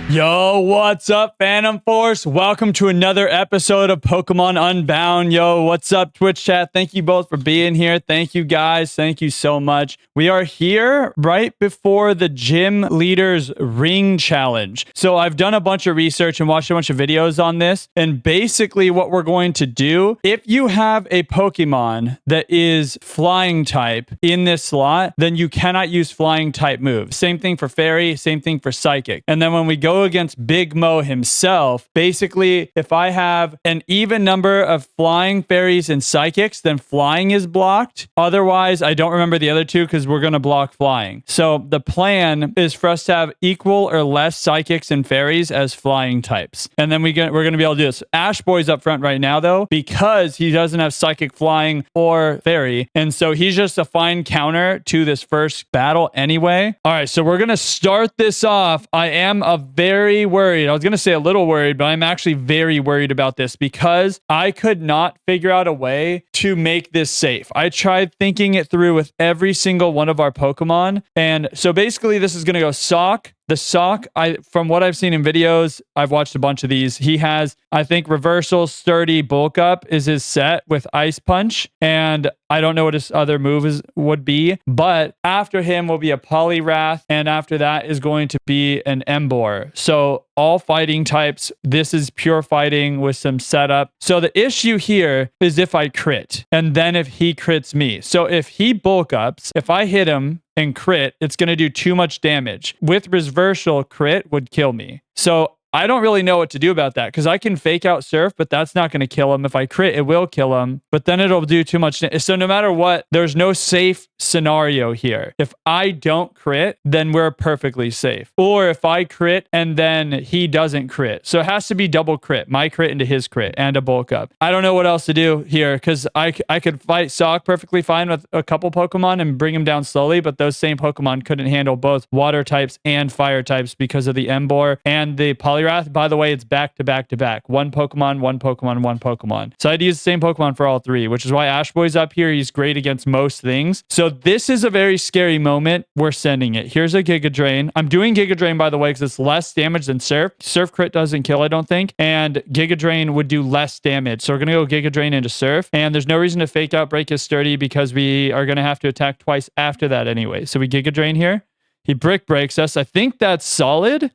Yo, what's up, Phantom Force? Welcome to another episode of Pokemon Unbound. Yo, what's up, Twitch chat? Thank you both for being here. Thank you, guys. Thank you so much. We are here right before the Gym Leaders Ring Challenge. So I've done a bunch of research and watched a bunch of videos on this. And basically what we're going to do, if you have a Pokemon that is flying type in this slot, then you cannot use flying type moves. Same thing for Fairy, same thing for Psychic. And then when we go against Big Mo himself, basically, if I have an even number of flying fairies and psychics, then flying is blocked. Otherwise, I don't remember the other two because we're going to block flying. So the plan is for us to have equal or less psychics and fairies as flying types. And then we're going to be able to do this. Ash Boy's up front right now, though, because he doesn't have psychic, flying, or fairy. And so he's just a fine counter to this first battle anyway. All right, so we're going to start this off. I am very worried. I was going to say a little worried, but I'm actually very worried about this because I could not figure out a way to make this safe. I tried thinking it through with every single one of our Pokemon. And so basically this is going to go Sock. The Sock, from what I've seen in videos, I've watched a bunch of these. He has, I think, Reversal, Sturdy, Bulk Up is his set with Ice Punch. And I don't know what his other move would be. But after him will be a Poliwrath. And after that is going to be an Emboar. So all fighting types. This is pure fighting with some setup. So the issue here is if I crit. And then if he crits me. So if he Bulk Ups, if I hit him and crit, it's going to do too much damage. With reversal, crit would kill me. So I don't really know what to do about that because I can fake out Surf, but that's not going to kill him. If I crit, it will kill him, but then it'll do too much. So no matter what, there's no safe scenario here. If I don't crit, then we're perfectly safe. Or if I crit and then he doesn't crit. So it has to be double crit, my crit into his crit and a Bulk Up. I don't know what else to do here because I could fight Sock perfectly fine with a couple Pokemon and bring him down slowly, but those same Pokemon couldn't handle both water types and fire types because of the Emboar and the Poliwrath. By the way, it's back to back to back. One Pokemon, one Pokemon, one Pokemon. So I had to use the same Pokemon for all three, which is why Ash Boy's up here. He's great against most things. So this is a very scary moment. We're sending it. Here's a Giga Drain. I'm doing Giga Drain, by the way, because it's less damage than Surf. Surf crit doesn't kill, I don't think. And Giga Drain would do less damage. So we're going to go Giga Drain into Surf. And there's no reason to fake out Break his Sturdy because we are going to have to attack twice after that anyway. So we Giga Drain here. He Brick Breaks us. I think that's solid.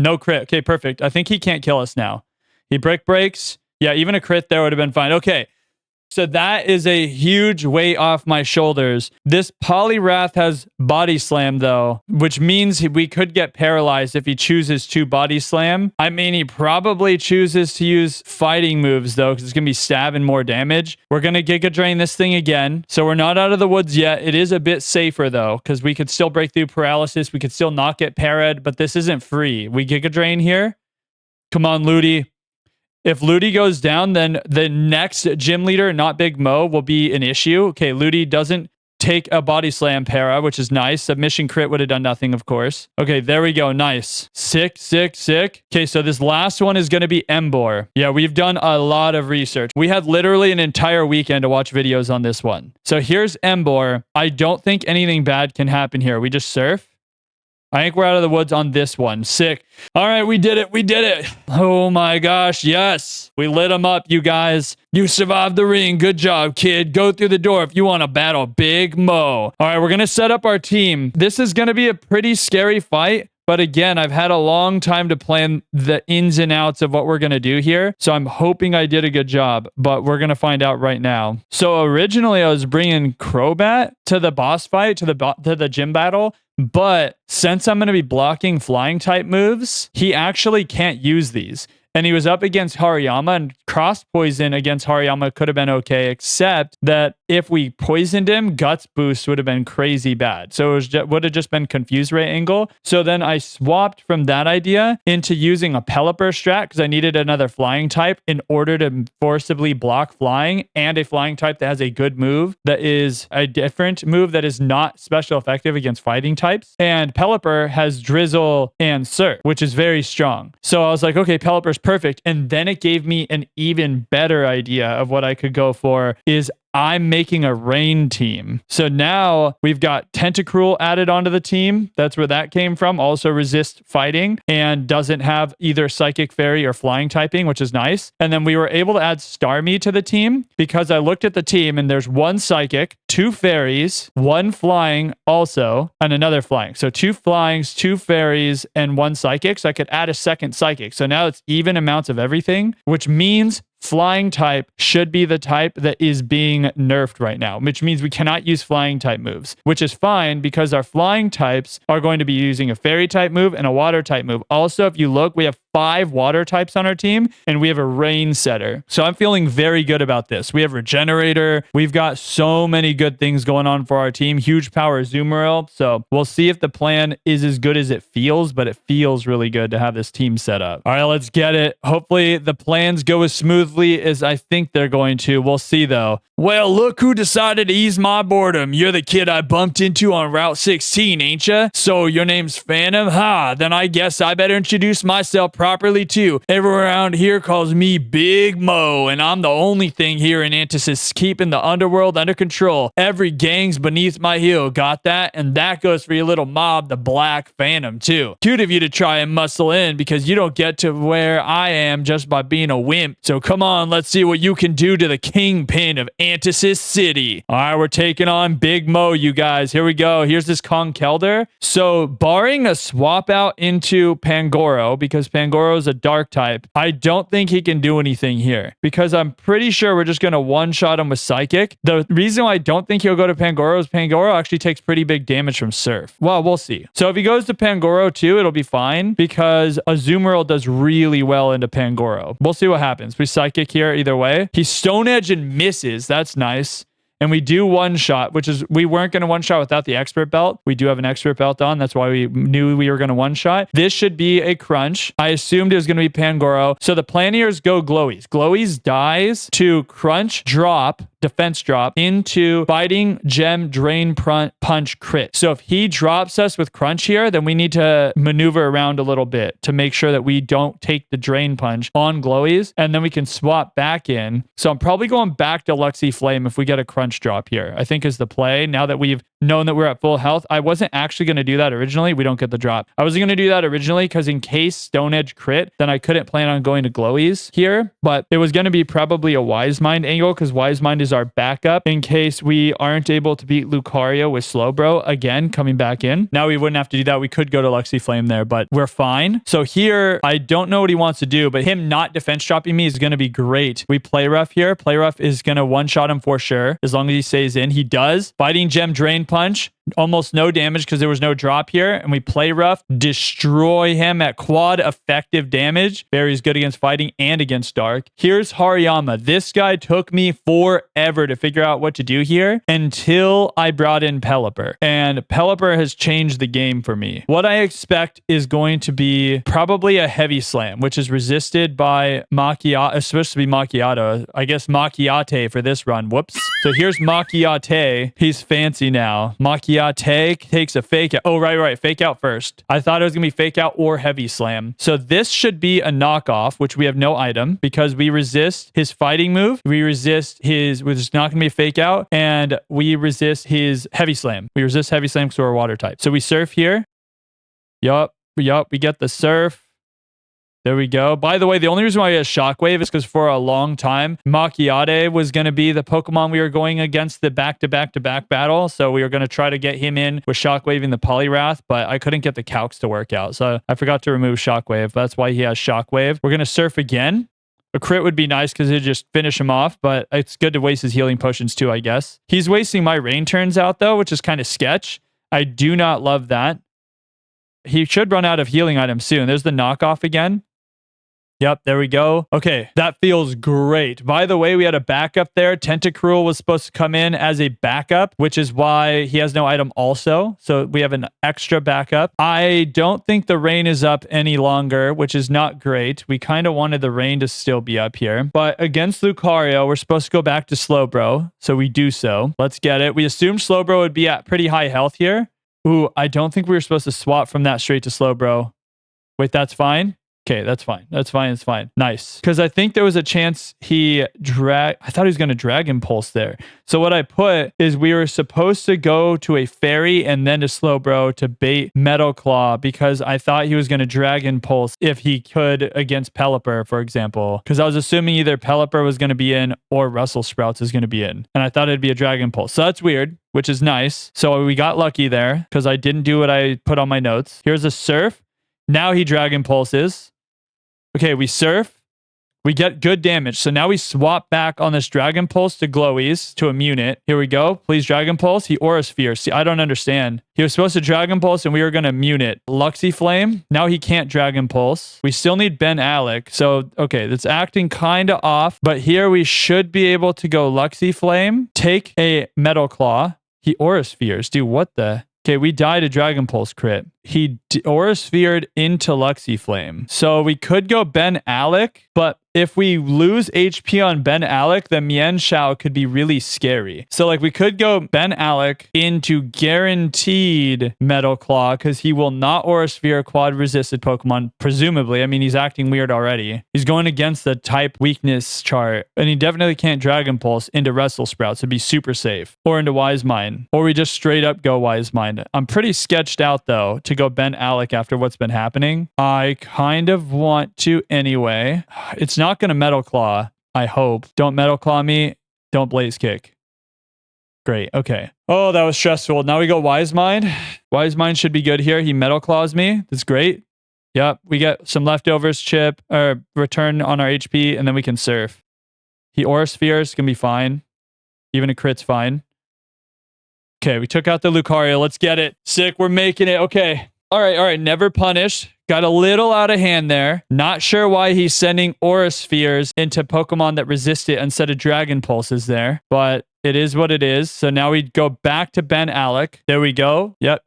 No crit. Okay, perfect. I think he can't kill us now. He Brick Breaks. Yeah, even a crit there would have been fine. Okay. So that is a huge weight off my shoulders. This Poliwrath has Body Slam, though, which means we could get paralyzed if he chooses to Body Slam. I mean, he probably chooses to use fighting moves, though, because it's going to be stab and more damage. We're going to Giga Drain this thing again. So we're not out of the woods yet. It is a bit safer, though, because we could still break through paralysis. We could still not get parried, but this isn't free. We Giga Drain here. Come on, Ludi. If Ludi goes down, then the next gym leader, not Big Mo, will be an issue. Okay, Ludi doesn't take a Body Slam para, which is nice. Submission crit would have done nothing, of course. Okay, there we go. Nice. Sick, sick, sick. Okay, so this last one is going to be Emboar. Yeah, we've done a lot of research. We had literally an entire weekend to watch videos on this one. So here's Emboar. I don't think anything bad can happen here. We just Surf. I think we're out of the woods on this one. Sick. All right, we did it. We did it. Oh my gosh. Yes. We lit him up, you guys. You survived the ring. Good job, kid. Go through the door if you want to battle Big Mo. All right, we're going to set up our team. This is going to be a pretty scary fight. But again, I've had a long time to plan the ins and outs of what we're going to do here. So I'm hoping I did a good job, but we're going to find out right now. So originally I was bringing Crobat to the boss fight, to the gym battle. But since I'm going to be blocking flying type moves, he actually can't use these. And he was up against Hariyama, and cross poison against Hariyama could have been okay, except that if we poisoned him, Guts Boost would have been crazy bad. So it would have just been Confuse Ray angle. So then I swapped from that idea into using a Pelipper strat because I needed another flying type in order to forcibly block flying, and a flying type that has a good move that is a different move that is not special effective against fighting types. And Pelipper has Drizzle and Surf, which is very strong. So I was like, okay, Pelipper's perfect. And then it gave me an even better idea of what I could go for is I'm making a rain team. So now we've got Tentacruel added onto the team. That's where that came from. Also resist fighting and doesn't have either Psychic Fairy or Flying typing, which is nice. And then we were able to add Starmie to the team because I looked at the team and there's one Psychic, 2 Fairies, 1 Flying also, and another Flying. So 2 Flyings, 2 Fairies, and 1 Psychic. So I could add a second Psychic. So now it's even amounts of everything, which means Flying type should be the type that is being nerfed right now, which means we cannot use Flying type moves, which is fine because our Flying types are going to be using a Fairy type move and a Water type move. Also, if you look, we have 5 Water types on our team and we have a Rain setter. So I'm feeling very good about this. We have Regenerator. We've got so many good things going on for our team. Huge power Azumarill. So we'll see if the plan is as good as it feels, but it feels really good to have this team set up. All right, let's get it. Hopefully the plans go as smoothly as I think they're going to. We'll see though. Well, look who decided to ease my boredom. You're the kid I bumped into on Route 16, ain't ya? So your name's Phantom? Ha, then I guess I better introduce myself properly too. Everyone around here calls me Big Mo, and I'm the only thing here in Antisis keeping the underworld under control. Every gang's beneath my heel, got that? And that goes for your little mob, the Black Phantom too. Cute of you to try and muscle in because you don't get to where I am just by being a wimp. So come on, let's see what you can do to the Kingpin of Antisis City. All right, we're taking on Big Mo, you guys. Here we go. Here's this Conkeldurr. So barring a swap out into Pangoro, because Pangoro is a dark type, I don't think he can do anything here because I'm pretty sure we're just going to one-shot him with Psychic. The reason why I don't think he'll go to Pangoro is Pangoro actually takes pretty big damage from Surf. Well, we'll see. So if he goes to Pangoro too, it'll be fine because Azumarill does really well into Pangoro. We'll see what happens. We Psychic here either way. He Stone Edge and misses. That's nice. And we do one shot, which is we weren't going to one shot without the expert belt. We do have an expert belt on. That's why we knew we were going to one shot. This should be a crunch. I assumed it was going to be Pangoro. So the plan here is go Glowies. Glowies dies to crunch, drop, defense drop into Fighting Gem Drain Punch crit. So if he drops us with crunch here, then we need to maneuver around a little bit to make sure that we don't take the Drain Punch on Glowies, and then we can swap back in. So I'm probably going back to Luxie Flame if we get a crunch drop here, I think is the play. Now that we've known that we're at full health, I wasn't actually going to do that originally. We don't get the drop. I wasn't going to do that originally because in case Stone Edge crit, then I couldn't plan on going to Glowies here, but it was going to be probably a Wise Mind angle because Wise Mind is our backup in case we aren't able to beat Lucario with Slowbro again coming back in. Now we wouldn't have to do that. We could go to Luxie Flame there, but we're fine. So here, I don't know what he wants to do, but him not defense dropping me is going to be great. We play rough here. Play rough is going to one-shot him for sure as long as he stays in. He does. Fighting Gem Drain Punch. Almost no damage because there was no drop here. And we play rough, destroy him at quad effective damage. Barry's good against fighting and against dark. Here's Hariyama. This guy took me forever to figure out what to do here until I brought in Pelipper. And Pelipper has changed the game for me. What I expect is going to be probably a heavy slam, which is resisted by Macchiato. It's supposed to be Macchiato. I guess Macchiate for this run. Whoops. So here's Macchiate. He's fancy now. Macchiate takes a fake out. Oh, right. Fake out first. I thought it was going to be fake out or heavy slam. So this should be a knockoff, which we have no item because we resist his fighting move. We resist his, which is not going to be a fake out. And we resist his heavy slam. We resist heavy slam because we're a water type. So we surf here. Yup. We get the surf. There we go. By the way, the only reason why he has Shockwave is because for a long time, Macchiate was going to be the Pokemon we were going against the back-to-back-to-back battle. So we were going to try to get him in with Shockwave and the Poliwrath, but I couldn't get the Calcs to work out. So I forgot to remove Shockwave. That's why he has Shockwave. We're going to surf again. A crit would be nice because it'd just finish him off, but it's good to waste his healing potions too, I guess. He's wasting my rain turns out though, which is kind of sketch. I do not love that. He should run out of healing items soon. There's the knockoff again. Yep, there we go. Okay, that feels great. By the way, we had a backup there. Tentacruel was supposed to come in as a backup, which is why he has no item also. So we have an extra backup. I don't think the rain is up any longer, which is not great. We kind of wanted the rain to still be up here. But against Lucario, we're supposed to go back to Slowbro. So we do so. Let's get it. We assumed Slowbro would be at pretty high health here. Ooh, I don't think we were supposed to swap from that straight to Slowbro. Wait, that's fine. Okay, that's fine. That's fine. It's fine. Nice. Because I think there was a chance I thought he was going to Dragon Pulse there. So what I put is we were supposed to go to a fairy and then to Slowbro to bait Metal Claw because I thought he was going to Dragon Pulse if he could against Pelipper, for example. Because I was assuming either Pelipper was going to be in or Russell Sprouts is going to be in. And I thought it'd be a Dragon Pulse. So that's weird, which is nice. So we got lucky there because I didn't do what I put on my notes. Here's a Surf. Now he Dragon Pulses. Okay, we Surf. We get good damage. So now we swap back on this Dragon Pulse to Glowies to immune it. Here we go. Please Dragon Pulse. He Aura Sphere. See, I don't understand. He was supposed to Dragon Pulse and we were going to immune it. Luxie Flame. Now he can't Dragon Pulse. We still need Ben Alec. So, okay, that's acting kind of off. But here we should be able to go Luxie Flame. Take a Metal Claw. He Aura Spheres. Dude, what the... Okay, we died a Dragon Pulse crit. He Aura Sphered into Luxie Flame. So we could go Ben Alec, but if we lose HP on Ben Alec, then Mian Shao could be really scary. So like we could go Ben Alec into guaranteed Metal Claw because he will not Aura Sphere quad resisted Pokemon, presumably. I mean, he's acting weird already. He's going against the type weakness chart, and he definitely can't Dragon Pulse into Russell Sprouts. It'd be super safe. Or into Wise Mind. Or we just straight up go Wise Mind. I'm pretty sketched out though to go Ben Alec after what's been happening. I kind of want to anyway. It's not going to Metal Claw, I hope. Don't Metal Claw me. Don't Blaze Kick. Great. Okay. Oh, that was stressful. Now we go Wise Mind. Wise Mind should be good here. He Metal Claws me. That's great. Yep. We get some leftovers chip or return on our HP and then we can Surf. He Aura Spheres can be fine. Even a crit's fine. Okay, we took out the Lucario. Let's get it. Sick. We're making it. Okay. All right. Never punished. Got a little out of hand there. Not sure why he's sending Aura Spheres into Pokemon that resist it instead of Dragon Pulses there. But it is what it is. So now we go back to Ben Alec. There we go. Yep.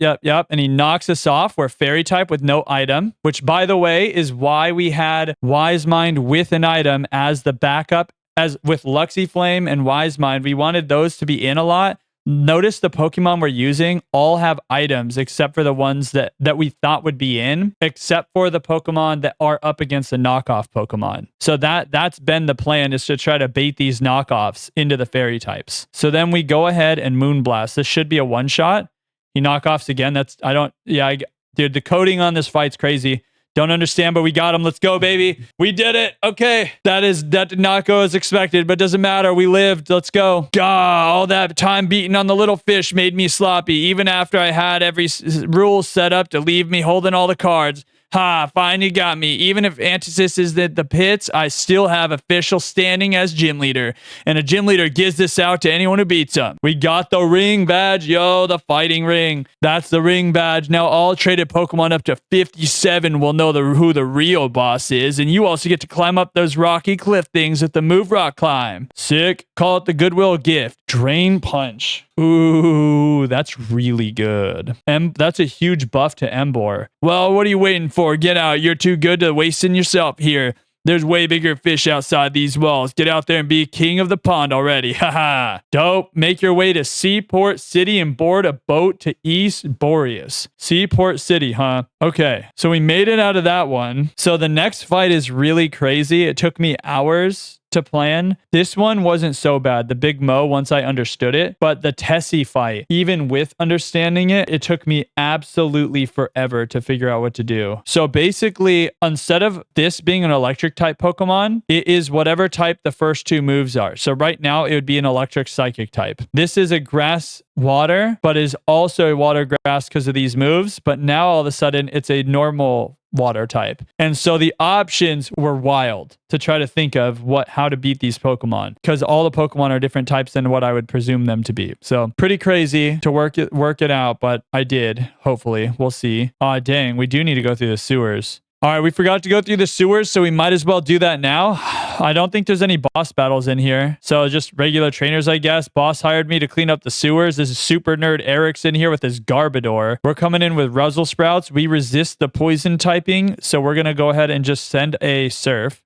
And he knocks us off. We're Fairy type with no item. Which, by the way, is why we had Wise Mind with an item as the backup. As with Luxie Flame and Wise Mind, we wanted those to be in a lot. Notice the Pokemon we're using all have items except for the ones that we thought would be in, except for the Pokemon that are up against the knockoff Pokemon. So that's been the plan, is to try to bait these knockoffs into the Fairy types. So then we go ahead and Moonblast. This should be a one-shot. He knockoffs again. Dude, the coding on this fight's crazy. Don't understand, but we got him. Let's go, baby. We did it. Okay. That did not go as expected, but doesn't matter. We lived. Let's go. God, all that time beating on the little fish made me sloppy, even after I had every rule set up to leave me holding all the cards. Ha, fine, you got me. Even if Antisis is the pits, I still have official standing as gym leader. And a gym leader gives this out to anyone who beats him. We got the ring badge. Yo, the fighting ring. That's the ring badge. Now all traded Pokemon up to 57 will know who the real boss is. And you also get to climb up those rocky cliff things with the Move Rock Climb. Sick. Call it the Goodwill gift. Drain Punch. Ooh, that's really good. That's a huge buff to Emboar. Well, what are you waiting for? Get out. You're too good to wasting yourself here. There's way bigger fish outside these walls. Get out there and be king of the pond already. Haha. Dope. Make your way to Seaport City and board a boat to East Boreas. Seaport City, huh? Okay. So we made it out of that one. So the next fight is really crazy. It took me hours to plan. This one wasn't so bad. The Big Mo, once I understood it, but the Tessie fight, even with understanding it, it took me absolutely forever to figure out what to do. So basically, instead of this being an electric type Pokemon, it is whatever type the first two moves are. So right now it would be an electric psychic type. This is a grass water, but is also a water grass because of these moves. But now all of a sudden it's a normal water type. And so the options were wild to try to think of how to beat these Pokemon, because all the Pokemon are different types than what I would presume them to be. So pretty crazy to work it out, but I did. Hopefully, we'll see. Aw, dang, we do need to go through the sewers. All right, we forgot to go through the sewers, so we might as well do that now. I don't think there's any boss battles in here. So just regular trainers, I guess. Boss hired me to clean up the sewers. This is super nerd Eric's in here with his Garbodor. We're coming in with Ruzzle Sprouts. We resist the poison typing, so we're going to go ahead and just send a Surf.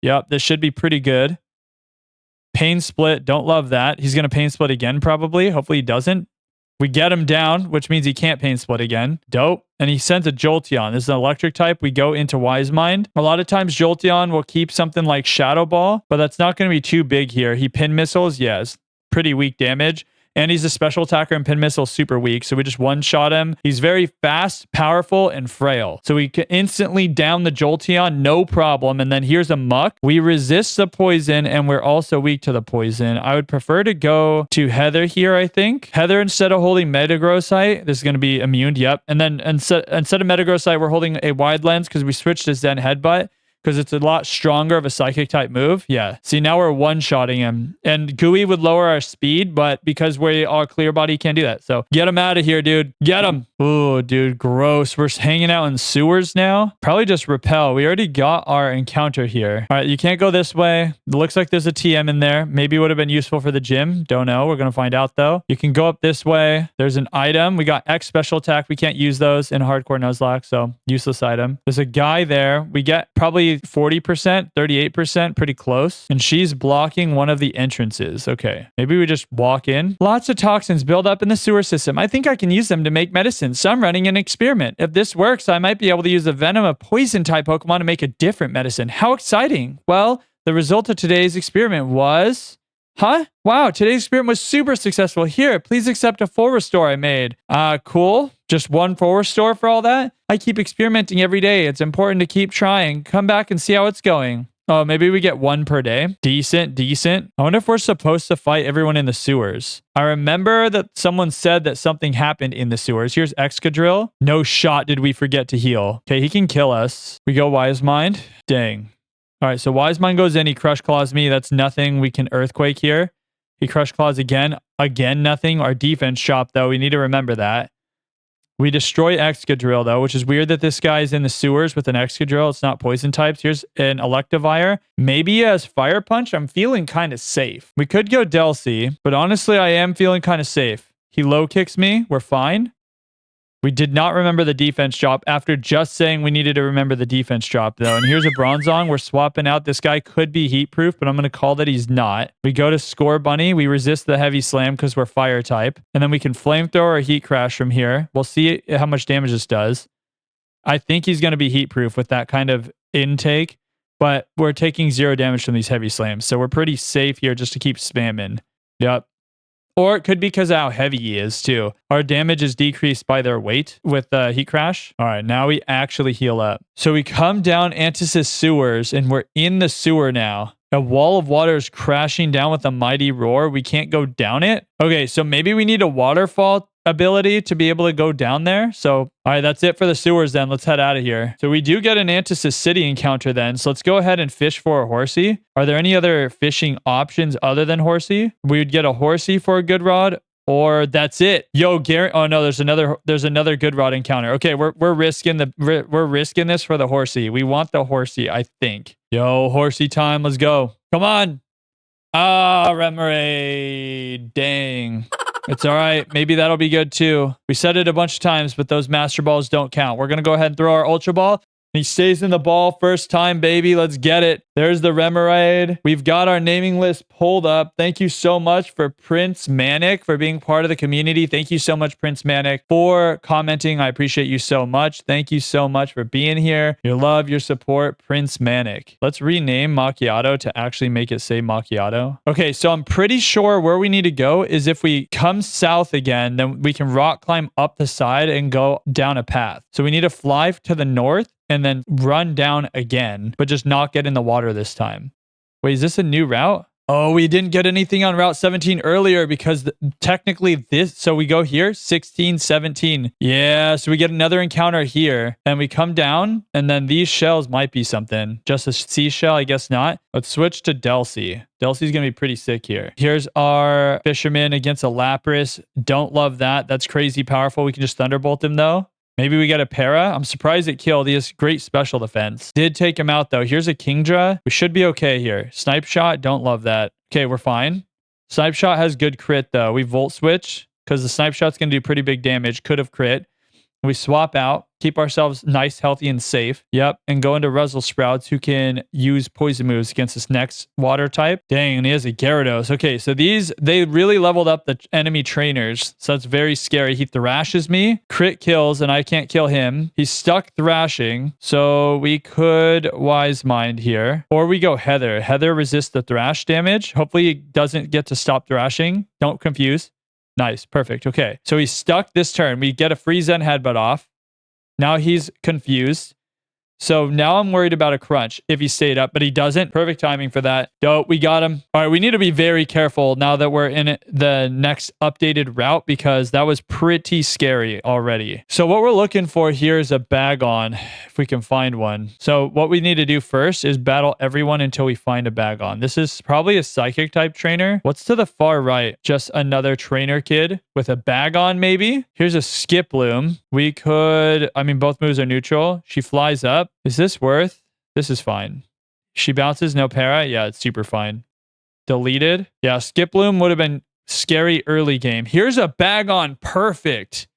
Yep, this should be pretty good. Pain Split, don't love that. He's going to Pain Split again, probably. Hopefully he doesn't. We get him down, which means he can't pain split again. Dope. And he sends a Jolteon. This is an electric type. We go into Wise Mind. A lot of times Jolteon will keep something like Shadow Ball, but that's not going to be too big here. He pin missiles. Yes. Pretty weak damage. And he's a special attacker and pin missile super weak. So we just one-shot him. He's very fast, powerful, and frail. So we can instantly down the Jolteon, no problem. And then here's a Muck. We resist the poison, and we're also weak to the poison. I would prefer to go to Heather here, I think. Heather, instead of holding Metagrossite, this is going to be immune. Yep. And then instead of Metagrossite, we're holding a Wide Lens because we switched to Zen Headbutt, because it's a lot stronger of a psychic type move. Yeah. See, now we're one-shotting him. And Gooey would lower our speed, but because we are clear body, can't do that. So get him out of here, dude. Get him. Oh, dude, gross. We're hanging out in sewers now. Probably just repel. We already got our encounter here. All right, you can't go this way. It looks like there's a TM in there. Maybe would have been useful for the gym. Don't know. We're going to find out, though. You can go up this way. There's an item. We got X special attack. We can't use those in hardcore Nuzlocke, so useless item. There's a guy there. We get probably 40%, 38%, pretty close. And she's blocking one of the entrances. Okay, maybe we just walk in. Lots of toxins build up in the sewer system. I think I can use them to make medicine. So I'm running an experiment. If this works, I might be able to use the venom of poison type Pokemon to make a different medicine. How exciting. Well, the result of today's experiment was... Huh? Wow, today's experiment was super successful. Here, please accept a full restore I made. Cool. Just one full restore for all that? I keep experimenting every day. It's important to keep trying. Come back and see how it's going. Oh, maybe we get one per day. Decent, decent. I wonder if we're supposed to fight everyone in the sewers. I remember that someone said that something happened in the sewers. Here's Excadrill. No shot did we forget to heal. Okay, he can kill us. We go Wise Mind. Dang. All right, so Wise Mind goes in. He Crush Claws me. That's nothing. We can Earthquake here. He Crush Claws again. Again, nothing. Our defense shop, though. We need to remember that. We destroy Excadrill, though, which is weird that this guy is in the sewers with an Excadrill. It's not poison types. Here's an Electivire. Maybe he has Fire Punch. I'm feeling kind of safe. We could go Delcy, but honestly, I am feeling kind of safe. He low kicks me. We're fine. We did not remember the defense drop after just saying we needed to remember the defense drop, though. And here's a Bronzong. We're swapping out. This guy could be heat proof, but I'm going to call that he's not. We go to Score Bunny. We resist the Heavy Slam because we're fire type. And then we can Flamethrower or Heat Crash from here. We'll see how much damage this does. I think he's going to be heat proof with that kind of intake, but we're taking 0 damage from these Heavy Slams. So we're pretty safe here just to keep spamming. Yep. Or it could be because of how heavy he is, too. Our damage is decreased by their weight with Heat Crash. All right, now we actually heal up. So we come down Antisis sewers, and we're in the sewer now. A wall of water is crashing down with a mighty roar. We can't go down it. Okay, so maybe we need a waterfall ability to be able to go down there. So, all right, that's it for the sewers then. Let's head out of here. So we do get an Antisis City encounter then. So let's go ahead and fish for a Horsey. Are there any other fishing options other than Horsey? We would get a Horsey for a good rod, or that's it. Yo, Gary. Oh no, there's another good rod encounter. Okay, we're risking this for the Horsey. We want the Horsey, I think. Yo, Horsey time. Let's go. Come on. Remoraid. Dang. It's all right. Maybe that'll be good too. We said it a bunch of times, but those Master Balls don't count. We're going to go ahead and throw our Ultra Ball. He stays in the ball first time, baby. Let's get it. There's the Remoraid. We've got our naming list pulled up. Thank you so much for Prince Manic for being part of the community. Thank you so much, Prince Manic, for commenting. I appreciate you so much. Thank you so much for being here. Your love, your support, Prince Manic. Let's rename Macchiato to actually make it say Macchiato. Okay, so I'm pretty sure where we need to go is if we come south again, then we can rock climb up the side and go down a path. So we need to fly to the north and then run down again, but just not get in the water this time. Wait, is this a new route? Oh, we didn't get anything on Route 17 earlier because technically this, so we go here, 16, 17. Yeah, so we get another encounter here and we come down and then these shells might be something. Just a seashell, I guess not. Let's switch to Delcy. Delcy's going to be pretty sick here. Here's our Fisherman against a Lapras. Don't love that. That's crazy powerful. We can just Thunderbolt him though. Maybe we get a Para. I'm surprised it killed. He has great special defense. Did take him out, though. Here's a Kingdra. We should be okay here. Snipe Shot. Don't love that. Okay, we're fine. Snipe Shot has good crit, though. We Volt Switch because the Snipe Shot's going to do pretty big damage. Could have crit. We swap out, keep ourselves nice, healthy, and safe. Yep. And go into Ruzzle Sprouts, who can use poison moves against this next water type. Dang, and he has a Gyarados. Okay, so they really leveled up the enemy trainers. So that's very scary. He thrashes me, crit kills, and I can't kill him. He's stuck thrashing. So we could Wise Mind here. Or we go Heather. Heather resists the thrash damage. Hopefully he doesn't get to stop thrashing. Don't confuse. Nice. Perfect. Okay. So he's stuck this turn. We get a free Zen Headbutt off. Now he's confused. So now I'm worried about a crunch if he stayed up, but he doesn't. Perfect timing for that. Dope. We got him. All right. We need to be very careful now that we're in the next updated route because that was pretty scary already. So what we're looking for here is a Bagon, if we can find one. So what we need to do first is battle everyone until we find a Bagon. This is probably a psychic type trainer. What's to the far right? Just another trainer kid with a Bagon maybe? Here's a Skiploom. We could, I mean, both moves are neutral. She flies up. Is this worth? This is fine. She bounces, no para. Yeah, it's super fine. Deleted. Yeah, Skiploom would have been scary early game. Here's a Bagon. Perfect.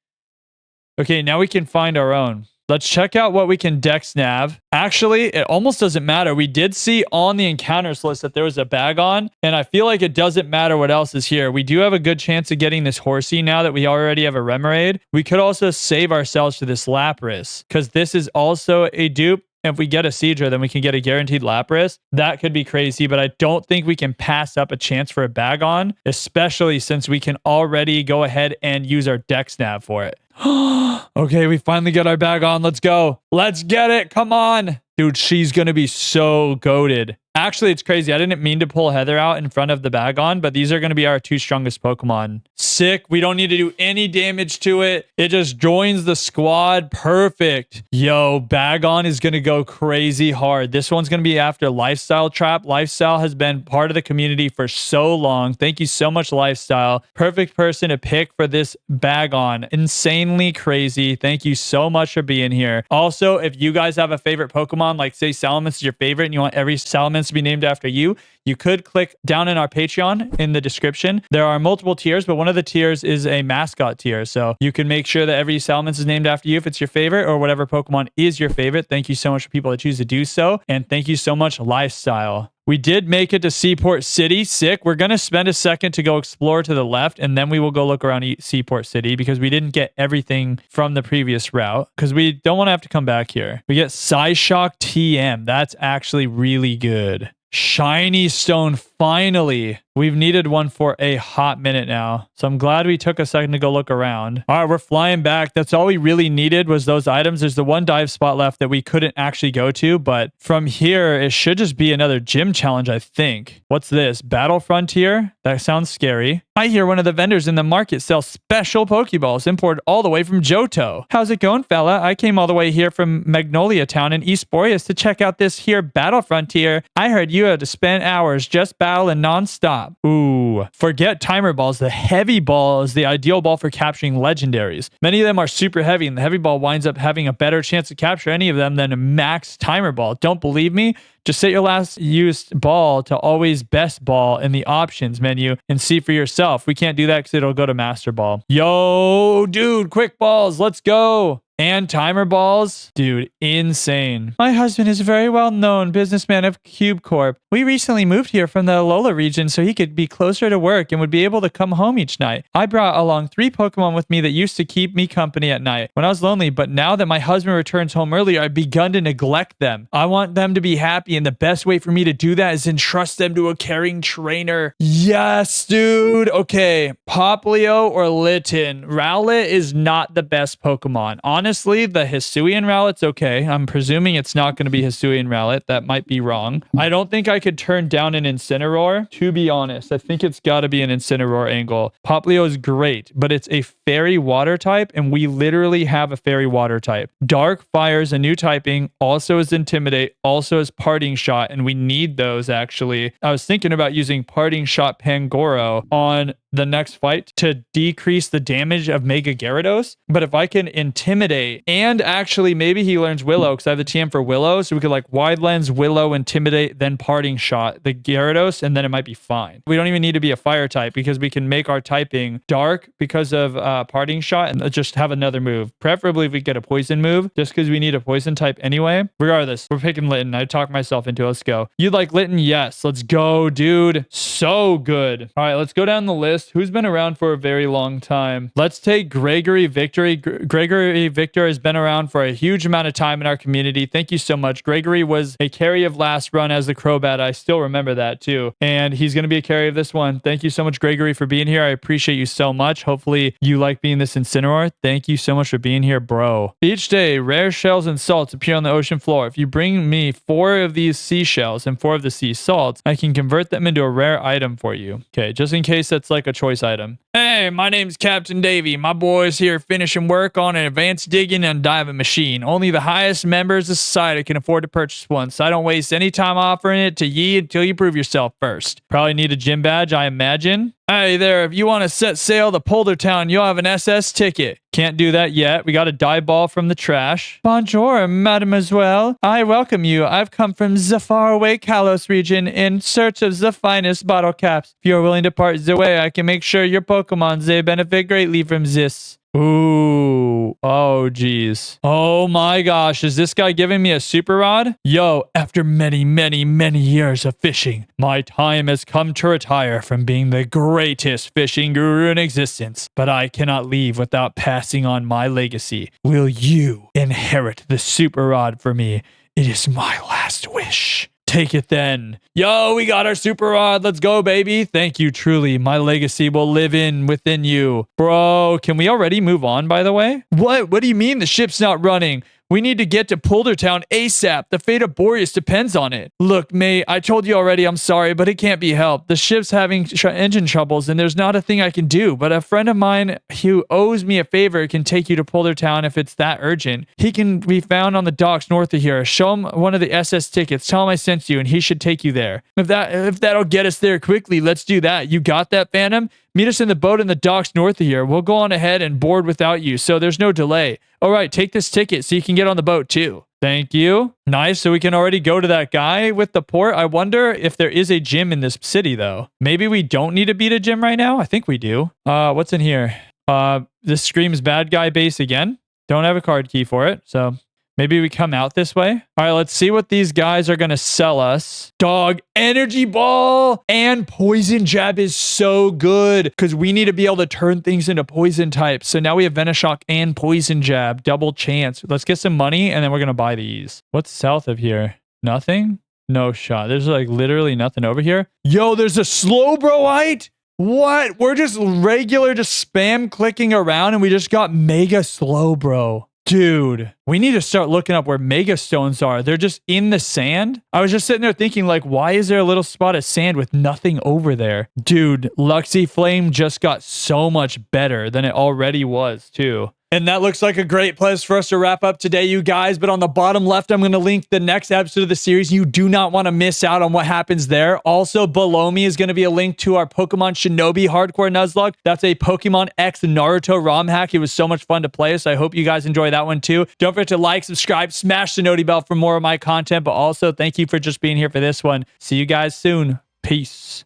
Okay, now we can find our own. Let's check out what we can dex nav. Actually, it almost doesn't matter. We did see on the encounters list that there was a Bagon, and I feel like it doesn't matter what else is here. We do have a good chance of getting this Horsey now that we already have a Remoraid. We could also save ourselves to this Lapras, because this is also a dupe. If we get a Seadra, then we can get a guaranteed Lapras. That could be crazy, but I don't think we can pass up a chance for a Bagon, especially since we can already go ahead and use our dex nav for it. Okay, we finally get our Bagon. Let's go. Let's get it. Come on. Dude, she's going to be so goated. Actually, it's crazy. I didn't mean to pull Heather out in front of the Bagon, but these are going to be our two strongest Pokemon. Sick. We don't need to do any damage to it. It just joins the squad. Perfect. Yo, Bagon is going to go crazy hard. This one's going to be after Lifestyle Trap. Lifestyle has been part of the community for so long. Thank you so much, Lifestyle. Perfect person to pick for this Bagon. Insanely crazy. Thank you so much for being here. Also, if you guys have a favorite Pokemon, like say Salamence is your favorite and you want every Salamence to be named after you, you could click down in our Patreon in the description. There are multiple tiers, but one of the tiers is a mascot tier. So you can make sure that every Salamence is named after you if it's your favorite or whatever Pokemon is your favorite. Thank you so much for people that choose to do so. And thank you so much, Lifestyle. We did make it to Seaport City. Sick. We're going to spend a second to go explore to the left, and then we will go look around Seaport City because we didn't get everything from the previous route because we don't want to have to come back here. We get Psyshock TM. That's actually really good. Shiny Stone, finally. We've needed one for a hot minute now. So I'm glad we took a second to go look around. All right, we're flying back. That's all we really needed was those items. There's the one dive spot left that we couldn't actually go to, but from here, it should just be another gym challenge, I think. What's this? Battle Frontier? That sounds scary. I hear one of the vendors in the market sells special Pokeballs imported all the way from Johto. How's it going, fella? I came all the way here from Magnolia Town in East Boreas to check out this here Battle Frontier. I heard you had to spend hours just battling non-stop. Ooh. Forget timer balls. The heavy ball is the ideal ball for capturing legendaries. Many of them are super heavy, and the heavy ball winds up having a better chance to capture any of them than a max timer ball. Don't believe me? Just set your last used ball to always best ball in the options menu and see for yourself. We can't do that because it'll go to master ball. Yo, dude, quick balls. Let's go. And timer balls? Dude, insane. My husband is a very well-known businessman of Cube Corp. We recently moved here from the Alola region so he could be closer to work and would be able to come home each night. I brought along 3 Pokemon with me that used to keep me company at night when I was lonely, but now that my husband returns home earlier, I've begun to neglect them. I want them to be happy, and the best way for me to do that is entrust them to a caring trainer. Yes, dude. Okay, Poplio or Litten. Rowlet is not the best Pokemon. Honestly, the Hisuian Rowlet's okay. I'm presuming it's not going to be Hisuian Rowlet. That might be wrong. I don't think I could turn down an Incineroar, to be honest. I think it's got to be an Incineroar angle. Poplio is great, but it's a fairy water type, and we literally have a fairy water type. Dark Fire is a new typing, also is Intimidate, also is Parting Shot, and we need those, actually. I was thinking about using Parting Shot Pangoro on the next fight to decrease the damage of Mega Gyarados. But if I can intimidate, and actually maybe he learns Willow because I have the TM for Willow, so we could like wide lens, Willow, intimidate, then parting shot the Gyarados, and then it might be fine. We don't even need to be a fire type because we can make our typing dark because of parting shot and just have another move. Preferably if we get a poison move, just because we need a poison type anyway. Regardless, we're picking Litten. I talked myself into it. Let's go. You'd like Litten? Yes. Let's go, dude. So good. All right, let's go down the list. Who's been around for a very long time? Let's take Gregory Victory. Gregory Victor has been around for a huge amount of time in our community. Thank you so much. Gregory was a carry of last run as the Crobat. I still remember that too. And he's going to be a carry of this one. Thank you so much, Gregory, for being here. I appreciate you so much. Hopefully you like being this Incineroar. Thank you so much for being here, bro. Each day, rare shells and salts appear on the ocean floor. If you bring me 4 of these seashells and 4 of the sea salts, I can convert them into a rare item for you. Okay, just in case that's like a choice item. Hey, my name's Captain Davey. My boy's here finishing work on an advanced digging and diving machine. Only the highest members of society can afford to purchase one, so I don't waste any time offering it to ye until you prove yourself first. Probably need a gym badge, I imagine. Hey there, if you want to set sail to Polder Town, you'll have an SS ticket. Can't do that yet. We got a dive ball from the trash. Bonjour, mademoiselle. I welcome you. I've come from the faraway Kalos region in search of the finest bottle caps. If you are willing to part the way, I can make sure your Pokemon, they benefit greatly from this. Ooh. Oh, geez. Oh my gosh. Is this guy giving me a super rod? Yo, after many, many, many years of fishing, my time has come to retire from being the greatest fishing guru in existence. But I cannot leave without passing on my legacy. Will you inherit the super rod for me? It is my last wish. Take it then. Yo, we got our super rod. Let's go, baby. Thank you, truly. My legacy will live within you. Bro, can we already move on, by the way? What? What do you mean the ship's not running? We need to get to Polder Town ASAP. The fate of Boreas depends on it. Look, mate, I told you already I'm sorry, but it can't be helped. The ship's having engine troubles, and there's not a thing I can do. But a friend of mine who owes me a favor can take you to Polder Town if it's that urgent. He can be found on the docks north of here. Show him one of the SS tickets. Tell him I sent you, and he should take you there. If that'll get us there quickly, let's do that. You got that, Phantom? Meet us in the boat in the docks north of here. We'll go on ahead and board without you, so there's no delay. All right, take this ticket so you can get on the boat too. Thank you. Nice, so we can already go to that guy with the port. I wonder if there is a gym in this city, though. Maybe we don't need to beat a gym right now? I think we do. What's in here? This screams bad guy base again. Don't have a card key for it, so... maybe we come out this way. All right, let's see what these guys are going to sell us. Dog, energy ball and poison jab is so good because we need to be able to turn things into poison types. So now we have Venoshock and poison jab, double chance. Let's get some money and then we're going to buy these. What's south of here? Nothing? No shot. There's like literally nothing over here. Yo, there's a Slowbroite. What? We're just just spam clicking around and we just got Mega Slowbro. Dude, we need to start looking up where Mega Stones are. They're just in the sand. I was just sitting there thinking, like, why is there a little spot of sand with nothing over there? Dude, Luxie Flame just got so much better than it already was, too. And that looks like a great place for us to wrap up today, you guys. But on the bottom left, I'm going to link the next episode of the series. You do not want to miss out on what happens there. Also, below me is going to be a link to our Pokemon Shinobi Hardcore Nuzlocke. That's a Pokemon X Naruto ROM hack. It was so much fun to play, so I hope you guys enjoy that one too. Don't forget to like, subscribe, smash the noti bell for more of my content. But also, thank you for just being here for this one. See you guys soon. Peace.